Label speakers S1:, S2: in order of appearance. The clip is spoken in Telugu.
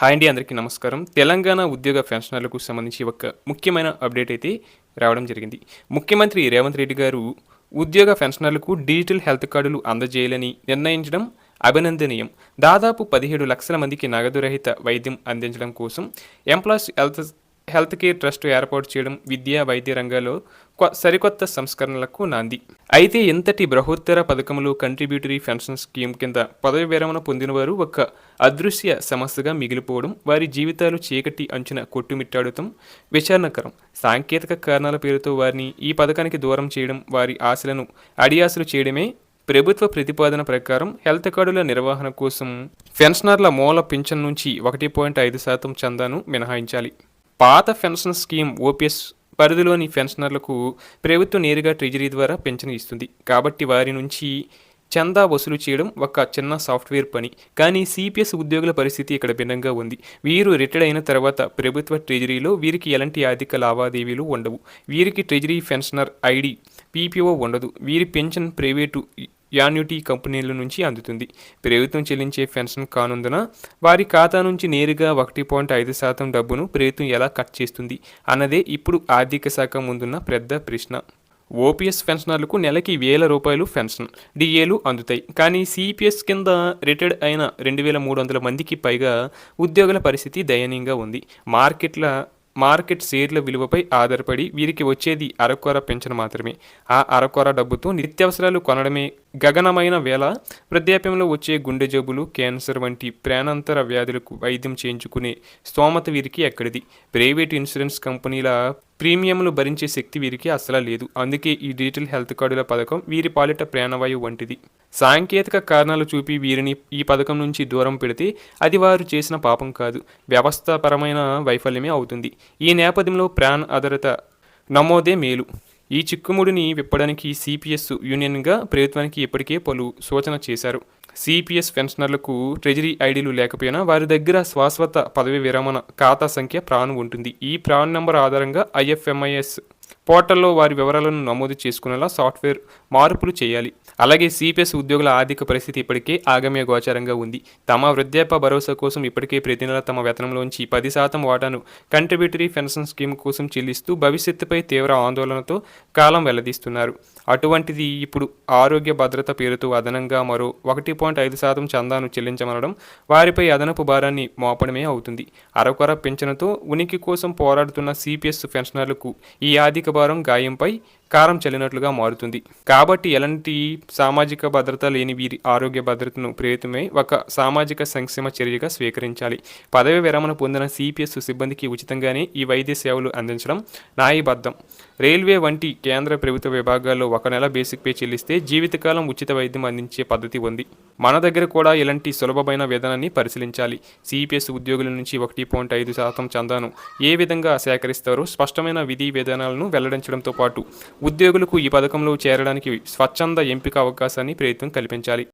S1: హాయ్ అండి, అందరికీ నమస్కారం. తెలంగాణ ఉద్యోగ పెన్షనర్లకు సంబంధించి ఒక ముఖ్యమైన అప్డేట్ అయితే రావడం జరిగింది. ముఖ్యమంత్రి రేవంత్ రెడ్డి గారు ఉద్యోగ పెన్షనర్లకు డిజిటల్ హెల్త్ కార్డులు అందజేయాలని నిర్ణయించడం అభినందనీయం. దాదాపు 17 లక్షల మందికి నగదు రహిత వైద్యం అందించడం కోసం ఎంప్లాయీస్ హెల్త్ కేర్ ట్రస్ట్ ఏర్పాటు చేయడం విద్యా, వైద్య రంగాల్లో సరికొత్త సంస్కరణలకు నాంది. అయితే ఇంతటి బృహత్తర పథకంలో కంట్రిబ్యూటరీ పెన్షన్ స్కీమ్ కింద పదవి విరమణ పొందినవారు ఒక అదృశ్య సమస్యగా మిగిలిపోవడం, వారి జీవితాలు చీకటి అంచున కొట్టుమిట్టాడటం విచారణకరం. సాంకేతిక కారణాల పేరుతో వారిని ఈ పథకానికి దూరం చేయడం, వారి ఆశలను అడియాసలు చేయడమే ప్రభుత్వ ప్రతిపాదన ప్రకారం హెల్త్ కార్డుల నిర్వహణ కోసం పెన్షనర్ల మూల పింఛన్ నుంచి 1.5% చందాను మినహాయించాలి. పాత పెన్షన్ స్కీమ్ ఓపీఎస్ పరిధిలోని పెన్షనర్లకు ప్రభుత్వం నేరుగా ట్రెజరీ ద్వారా పెన్షన్ ఇస్తుంది. కాబట్టి వారి నుంచి చందా వసూలు చేయడం ఒక చిన్న సాఫ్ట్వేర్ పని. కానీ సిపిఎస్ ఉద్యోగుల పరిస్థితి ఇక్కడ భిన్నంగా ఉంది. వీరు రిటైర్డ్ అయిన తర్వాత ప్రభుత్వ ట్రెజరీలో వీరికి ఎలాంటి ఆర్థిక లావాదేవీలు ఉండవు. వీరికి ట్రెజరీ పెన్షనర్ ఐడి, పీపీఓ ఉండదు. వీరి పెన్షన్ ప్రైవేటు యాన్యుటీ కంపెనీల నుంచి అందుతుంది. ప్రభుత్వం చెల్లించే పెన్షన్ కానుందున వారి ఖాతా నుంచి నేరుగా 1.5% డబ్బును ప్రభుత్వం ఎలా కట్ చేస్తుంది అన్నదే ఇప్పుడు ఆర్థిక శాఖ ముందున్న పెద్ద ప్రశ్న. ఓపీఎస్ పెన్షనర్లకు నెలకి ₹1,000 పెన్షన్, డిఏలు అందుతాయి. కానీ సిపిఎస్ కింద రిటైర్డ్ అయిన 2,300 మందికి పైగా ఉద్యోగుల పరిస్థితి దయనీయంగా ఉంది. మార్కెట్ షేర్ల విలువపై ఆధారపడి వీరికి వచ్చేది అరకొర పెన్షన్ మాత్రమే. ఆ అరకొర డబ్బుతో నిత్యావసరాలు కొనడమే గగనమైన వేళ వృద్ధాప్యంలో వచ్చే గుండె జబ్బులు, క్యాన్సర్ వంటి ప్రాణాంతర వ్యాధులకు వైద్యం చేయించుకునే స్తోమత వీరికి ఎక్కడిది? ప్రైవేట్ ఇన్సూరెన్స్ కంపెనీల ప్రీమియంలు భరించే శక్తి వీరికి అసలు లేదు. అందుకే ఈ డిజిటల్ హెల్త్ కార్డుల పథకం వీరి పాలిట ప్రాణవాయువు వంటిది. సాంకేతిక కారణాలు చూపి వీరిని ఈ పథకం నుంచి దూరం పెడితే అది వారు చేసిన పాపం కాదు, వ్యవస్థాపరమైన వైఫల్యమే అవుతుంది. ఈ నేపథ్యంలో ప్రాణ్ ఆధారిత నమోదే మేలు. ఈ చిక్కుముడిని విప్పడానికి సిపిఎస్ యూనియన్గా ప్రభుత్వానికి ఇప్పటికే పలు సూచన చేశారు. సిపిఎస్ పెన్షనర్లకు ట్రెజరీ ఐడీలు లేకపోయినా వారి దగ్గర శాశ్వత పదవి విరమణ ఖాతా సంఖ్య ప్రాన్ ఉంటుంది. ఈ ప్రాన్ నెంబర్ ఆధారంగా ఐఎఫ్ఎంఐఎస్ పోర్టల్లో వారి వివరాలను నమోదు చేసుకునేలా సాఫ్ట్వేర్ మార్పులు చేయాలి. అలాగే సిపిఎస్ ఉద్యోగుల ఆర్థిక పరిస్థితి ఇప్పటికే ఆగమ్య గోచారంగా ఉంది. తమ వృద్ధాప్య భరోసా కోసం ఇప్పటికే ప్రతి నెల తమ వేతనంలోంచి 10% వాటాను కంట్రిబ్యూటరీ పెన్షన్ స్కీమ్ కోసం చెల్లిస్తూ భవిష్యత్తుపై తీవ్ర ఆందోళనతో కాలం వెల్లదీస్తున్నారు. అటువంటిది ఇప్పుడు ఆరోగ్య భద్రత పేరుతో అదనంగా మరో 1.5% చందాను చెల్లించమనడం వారిపై అదనపు భారాన్ని మోపడమే అవుతుంది. అరకొర పెన్షన్తో ఉనికి కోసం పోరాడుతున్న సిపిఎస్ పెన్షనర్లకు ఈ ఆర్థిక భారం గాయంపై కారం చల్లినట్లుగా మారుతుంది. కాబట్టి ఎలాంటి సామాజిక భద్రత లేని వీరి ఆరోగ్య భద్రతను ప్రభుత్వమే ఒక సామాజిక సంక్షేమ చర్యగా స్వీకరించాలి. పదవి విరమణ పొందిన సిపిఎస్ సిబ్బందికి ఉచితంగానే ఈ వైద్య సేవలు అందించడం న్యాయబద్ధం. రైల్వే వంటి కేంద్ర ప్రభుత్వ విభాగాల్లో 1 నెల బేసిక్ పే చెల్లిస్తే జీవితకాలం ఉచిత వైద్యం అందించే పద్ధతి ఉంది. మన దగ్గర కూడా ఇలాంటి సులభమైన విధానాన్ని పరిశీలించాలి. సిపిఎస్ ఉద్యోగుల నుంచి 1.5% చందాను ఏ విధంగా సేకరిస్తారో స్పష్టమైన విధి విధానాలను వెల్లడించడంతో పాటు ఉద్యోగులకు ఈ పథకంలో చేరడానికి స్వచ్ఛంద ఎంపిక అవకాశాన్ని ప్రభుత్వం కల్పించాలి.